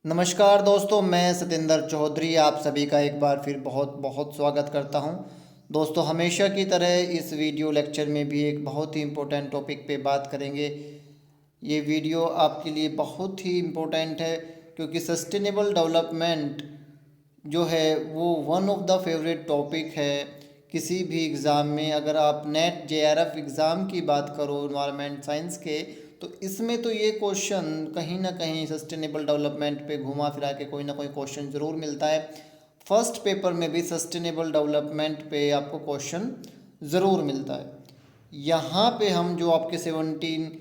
नमस्कार दोस्तों, मैं सतेंद्र चौधरी आप सभी का एक बार फिर बहुत बहुत स्वागत करता हूं। दोस्तों, हमेशा की तरह इस वीडियो लेक्चर में भी एक बहुत ही इम्पोर्टेंट टॉपिक पे बात करेंगे। ये वीडियो आपके लिए बहुत ही इम्पोर्टेंट है क्योंकि सस्टेनेबल डेवलपमेंट जो है वो one of the favourite topic है किसी भी एग्ज़ाम में। अगर आप नेट जेआरएफ एग्ज़ाम की बात करो इन्वायरमेंट साइंस के, तो इसमें तो ये क्वेश्चन कहीं ना कहीं सस्टेनेबल डेवलपमेंट पे घुमा फिरा के कोई ना कोई क्वेश्चन ज़रूर मिलता है। फर्स्ट पेपर में भी सस्टेनेबल डेवलपमेंट पे आपको क्वेश्चन ज़रूर मिलता है। यहाँ पे हम जो आपके 17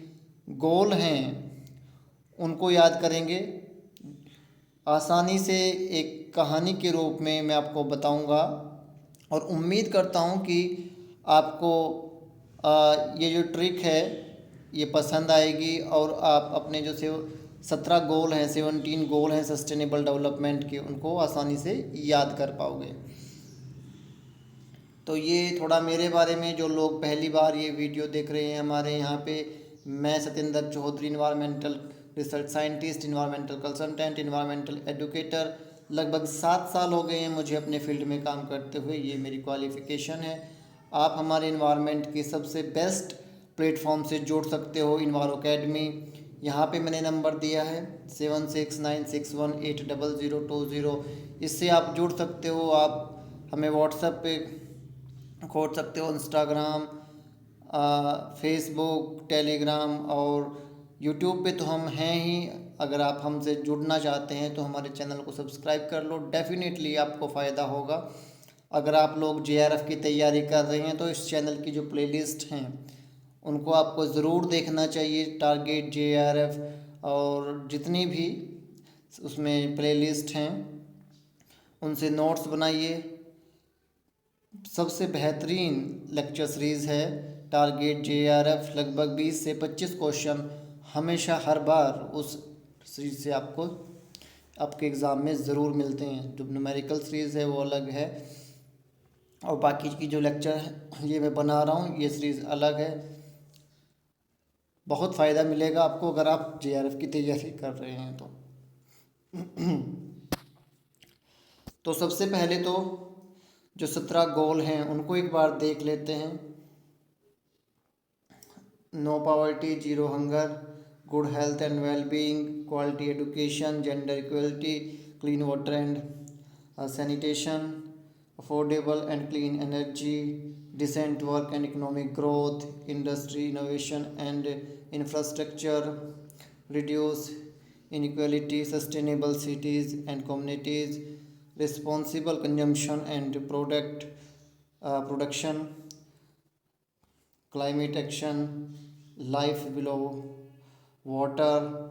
गोल हैं उनको याद करेंगे आसानी से, एक कहानी के रूप में मैं आपको बताऊंगा और उम्मीद करता हूं कि आपको ये जो ट्रिक है ये पसंद आएगी और आप अपने जो से 17 गोल हैं, 17 गोल हैं सस्टेनेबल डेवलपमेंट के, उनको आसानी से याद कर पाओगे। तो ये थोड़ा मेरे बारे में, जो लोग पहली बार ये वीडियो देख रहे हैं हमारे यहाँ पे, मैं Satendra Chaudhary, environmental research scientist, environmental consultant, environmental educator. लगभग 7 साल हो गए हैं मुझे अपने फील्ड में काम करते हुए, ये मेरी क्वालिफ़िकेशन है। आप हमारे इन्वायरमेंट के सबसे बेस्ट प्लेटफॉर्म से जुड़ सकते हो, इन्वायरो अकेडमी। यहाँ पे मैंने नंबर दिया है 7696618020। इससे आप जुड़ सकते हो। आप हमें व्हाट्सएप पे खोज सकते हो, इंस्टाग्राम, फेसबुक, टेलीग्राम और यूट्यूब पे तो हम हैं ही। अगर आप हमसे जुड़ना चाहते हैं तो हमारे चैनल को सब्सक्राइब कर लो, डेफिनेटली आपको फ़ायदा होगा। अगर आप लोग जेआरएफ की तैयारी कर रहे हैं तो इस चैनल की जो प्लेलिस्ट हैं उनको आपको ज़रूर देखना चाहिए। टारगेट जेआरएफ और जितनी भी उसमें प्लेलिस्ट हैं उनसे नोट्स बनाइए। सबसे बेहतरीन लेक्चर सीरीज़ है टारगेट जेआरएफ। लगभग 20 से 25 क्वेश्चन हमेशा हर बार उस सीरीज़ से आपको आपके एग्ज़ाम में ज़रूर मिलते हैं। जो न्यूमेरिकल सीरीज़ है वो अलग है और बाकी की जो लेक्चर है ये मैं बना रहा हूँ, ये सीरीज़ अलग है। बहुत फ़ायदा मिलेगा आपको अगर आप जेआरएफ की तैयारी कर रहे हैं तो सबसे पहले तो जो 17 गोल हैं उनको एक बार देख लेते हैं। No poverty, zero hunger, good health and wellbeing, quality education, gender equality, clean water and sanitation, affordable and clean energy, decent work and economic growth, industry innovation and infrastructure, reduce inequality, sustainable cities and communities, responsible consumption and production, climate action, life below water,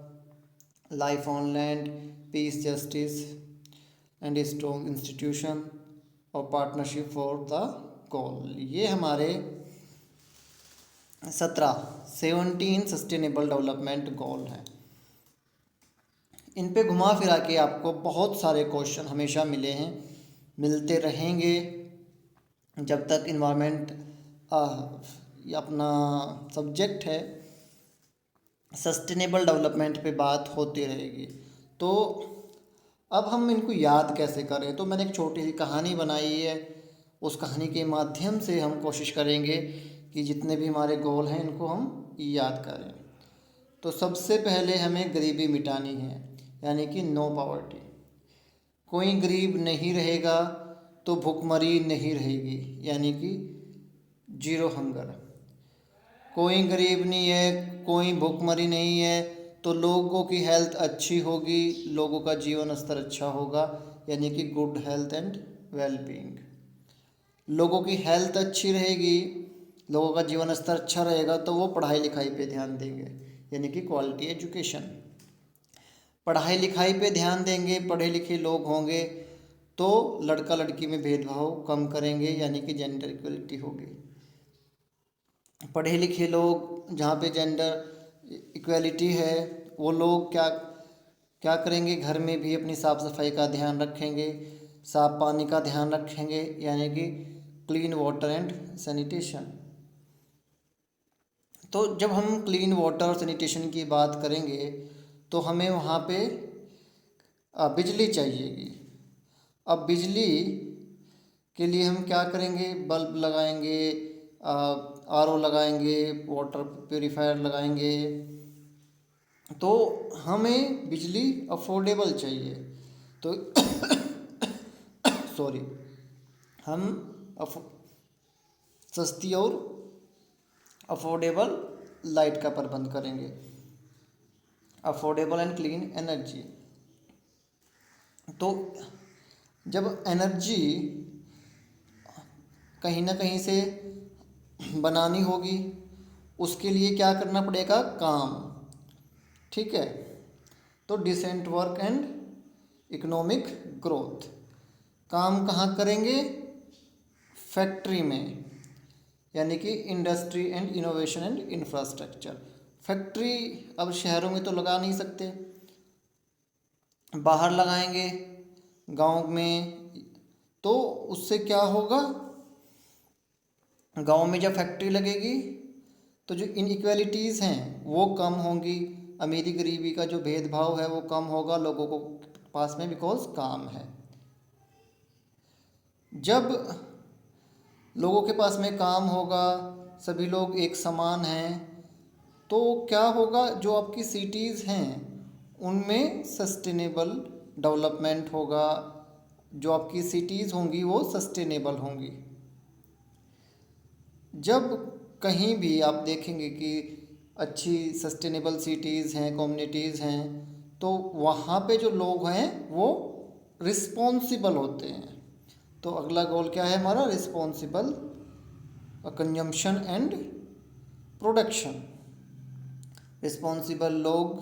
life on land, peace, justice and a strong institution और partnership for the goal. ये हमारे 17 sustainable development goal हैं। इन पे घुमा फिरा के आपको बहुत सारे क्वेश्चन हमेशा मिले हैं, मिलते रहेंगे जब तक इन्वायरमेंट अपना सब्जेक्ट है। सस्टेनेबल डेवलपमेंट पे बात होती रहेगी। तो अब हम इनको याद कैसे करें, तो मैंने एक छोटी सी कहानी बनाई है। उस कहानी के माध्यम से हम कोशिश करेंगे कि जितने भी हमारे गोल हैं इनको हम याद करें। तो सबसे पहले हमें गरीबी मिटानी है, यानी कि नो पॉवर्टी। कोई गरीब नहीं रहेगा तो भुखमरी नहीं रहेगी, यानी कि जीरो हंगर। कोई गरीब नहीं है, कोई भुखमरी नहीं है तो लोगों की हेल्थ अच्छी होगी, लोगों का जीवन स्तर अच्छा होगा, यानी कि गुड हेल्थ एंड वेलबींग। लोगों की हेल्थ अच्छी रहेगी, लोगों का जीवन स्तर अच्छा रहेगा तो वो पढ़ाई लिखाई पे ध्यान देंगे, यानी कि क्वालिटी एजुकेशन। पढ़ाई लिखाई पे ध्यान देंगे, पढ़े लिखे लोग होंगे तो लड़का लड़की में भेदभाव कम करेंगे, यानी कि जेंडर इक्वलिटी होगी। पढ़े लिखे लोग जहाँ पे जेंडर इक्वलिटी है वो लोग क्या क्या करेंगे, घर में भी अपनी साफ़ सफाई का ध्यान रखेंगे, साफ पानी का ध्यान रखेंगे, यानी कि क्लीन वाटर एंड सैनिटेशन। तो जब हम क्लीन वाटर और सैनिटेशन की बात करेंगे तो हमें वहाँ पे बिजली चाहिएगी। अब बिजली के लिए हम क्या करेंगे, बल्ब लगाएंगे, आरओ लगाएंगे, वाटर प्योरीफायर लगाएंगे। तो हमें बिजली अफोर्डेबल चाहिए। तो सॉरी, हम सस्ती और अफोर्डेबल लाइट का प्रबंध करेंगे, अफोर्डेबल एंड क्लीन एनर्जी। तो जब एनर्जी कहीं ना कहीं से बनानी होगी, उसके लिए क्या करना पड़ेगा, काम। ठीक है, तो decent work and economic growth. काम कहाँ करेंगे, फैक्ट्री में, यानी कि industry and innovation and infrastructure. Factory अब शहरों में तो लगा नहीं सकते, बाहर लगाएंगे गांव में। तो उससे क्या होगा, गांव में जब फैक्ट्री लगेगी तो जो इनइक्वालिटीज़ हैं वो कम होंगी, अमीरी गरीबी का जो भेदभाव है वो कम होगा लोगों को पास में, बिकॉज काम है। जब लोगों के पास में काम होगा, सभी लोग एक समान हैं, तो क्या होगा, जो आपकी सिटीज़ हैं उनमें सस्टेनेबल डेवलपमेंट होगा। जो आपकी सिटीज़ होंगी वो सस्टेनेबल होंगी। जब कहीं भी आप देखेंगे कि अच्छी सस्टेनेबल सिटीज़ हैं, कम्युनिटीज़ हैं, तो वहाँ पे जो लोग हैं वो रिस्पॉन्सिबल होते हैं। तो अगला गोल क्या है हमारा, responsible consumption and production. Responsible लोग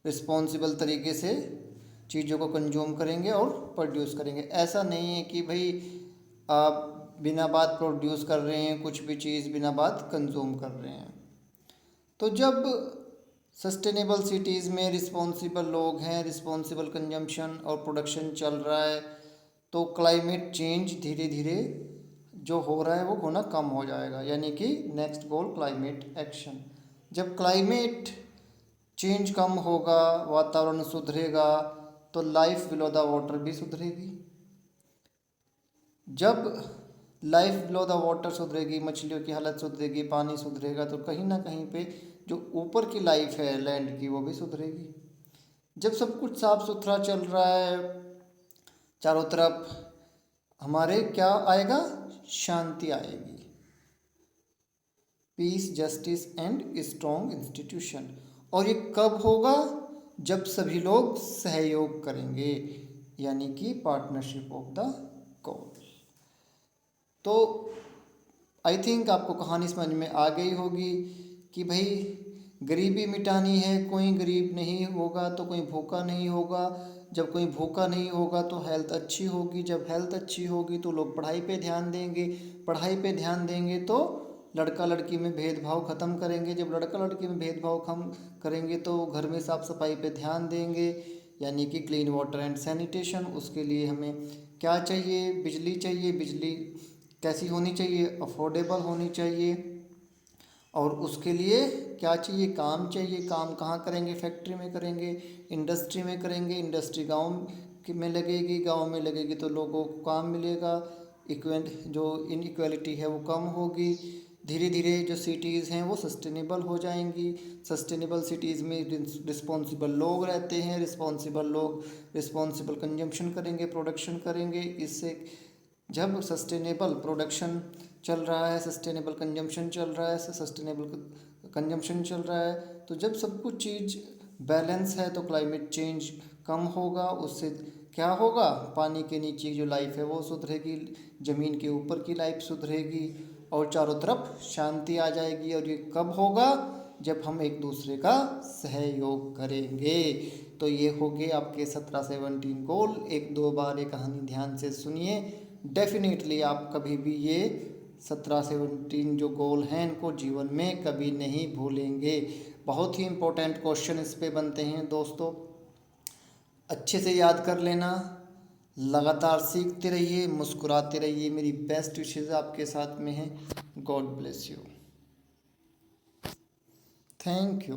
रिस्पॉन्सिबल तरीके से चीज़ों को कंज्यूम करेंगे और प्रोड्यूस करेंगे। ऐसा नहीं है कि भाई आप बिना बात प्रोड्यूस कर रहे हैं, कुछ भी चीज़ बिना बात कंज्यूम कर रहे हैं। तो जब सस्टेनेबल सिटीज़ में रिस्पॉन्सिबल लोग हैं, रिस्पॉन्सिबल कंजम्पशन और प्रोडक्शन चल रहा है, तो क्लाइमेट चेंज धीरे धीरे जो हो रहा है वो होना कम हो जाएगा। यानी कि नेक्स्ट गोल क्लाइमेट एक्शन। जब क्लाइमेट चेंज कम होगा, वातावरण सुधरेगा, तो लाइफ बिलो द वाटर भी सुधरेगी। जब लाइफ बिलो द वाटर सुधरेगी, मछलियों की हालत सुधरेगी, पानी सुधरेगा, तो कहीं ना कहीं पे जो ऊपर की लाइफ है लैंड की वो भी सुधरेगी। जब सब कुछ साफ सुथरा चल रहा है चारों तरफ, हमारे क्या आएगा, शांति आएगी, peace, justice and strong institution. और ये कब होगा, जब सभी लोग सहयोग करेंगे, यानी कि पार्टनरशिप ऑफ द गोल। तो आई थिंक आपको कहानी समझ में आ गई होगी कि भाई गरीबी मिटानी है, कोई गरीब नहीं होगा तो कोई भूखा नहीं होगा, जब कोई भूखा नहीं होगा तो हेल्थ अच्छी होगी, जब हेल्थ अच्छी होगी तो लोग पढ़ाई पे ध्यान देंगे, पढ़ाई पे ध्यान देंगे तो लड़का लड़की में भेदभाव ख़त्म करेंगे, जब लड़का लड़की में भेदभाव कम करेंगे तो घर में साफ़ सफाई पे ध्यान देंगे, यानी कि क्लीन वाटर एंड सैनिटेशन। उसके लिए हमें क्या चाहिए, बिजली चाहिए। बिजली कैसी होनी चाहिए, अफोर्डेबल होनी चाहिए। और उसके लिए क्या चाहिए, काम चाहिए। काम कहाँ करेंगे, फैक्ट्री में करेंगे, इंडस्ट्री में करेंगे। इंडस्ट्री गांव में लगेगी, गांव में लगेगी तो लोगों को काम मिलेगा, जो इनइक्वालिटी है वो कम होगी। धीरे धीरे जो सिटीज़ हैं वो सस्टेनेबल हो जाएंगी। सस्टेनेबल सिटीज़ में रिस्पॉन्सिबल लोग रहते हैं, रिस्पॉन्सिबल लोग रिस्पॉन्सिबल कंजम्पशन करेंगे, प्रोडक्शन करेंगे। इससे जब सस्टेनेबल प्रोडक्शन चल रहा है, सस्टेनेबल कंजम्पशन चल रहा है, सस्टेनेबल कंजम्पशन चल रहा है, तो जब सब कुछ चीज़ बैलेंस है तो क्लाइमेट चेंज कम होगा। उससे क्या होगा, पानी के नीचे की जो लाइफ है वो सुधरेगी, ज़मीन के ऊपर की लाइफ सुधरेगी और चारों तरफ शांति आ जाएगी। और ये कब होगा, जब हम एक दूसरे का सहयोग करेंगे। तो ये हो गए आपके 17-17 गोल। एक दो बार ये कहानी ध्यान से सुनिए, डेफिनेटली आप कभी भी ये 17-17 जो गोल हैं इनको जीवन में कभी नहीं भूलेंगे। बहुत ही इम्पोर्टेंट क्वेश्चन इस पे बनते हैं दोस्तों, अच्छे से याद कर लेना। लगातार सीखते रहिए, मुस्कुराते रहिए। मेरी बेस्ट विशेज़ आपके साथ में हैं। God bless you, thank you.